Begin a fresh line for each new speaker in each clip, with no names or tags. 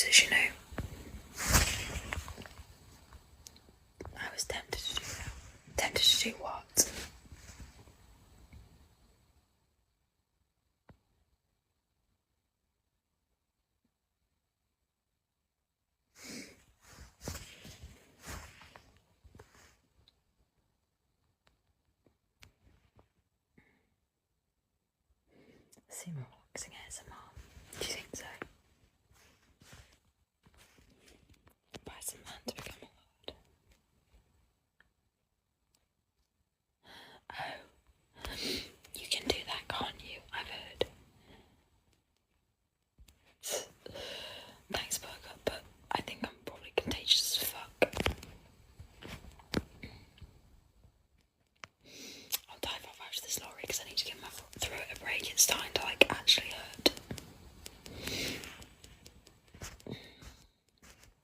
users, you know. I was tempted to do that. Tempted to do what? Seem relaxing ASMR. Do you think so? Buy some man to become a lord. Oh, you can do that, can't you? I've heard. Thanks, Burger, but I think I'm probably contagious as fuck. I'll dive off out of this lorry because I need to give my throat a break. It's starting to like actually hurt.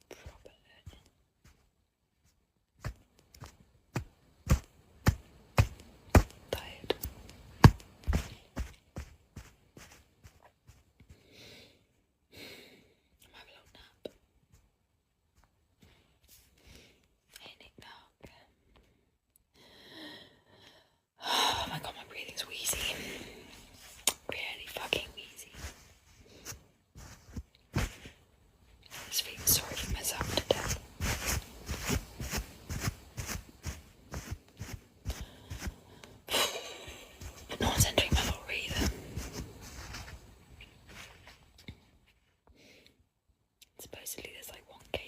Proper hurt. Tired. I'll have a little nap. Hey, Nick, Nark. Oh my god, my breathing's wheezy. Really fucking wheezy. I just feel sorry for myself to death. But no one's entering my lorry either. Supposedly there's like 1k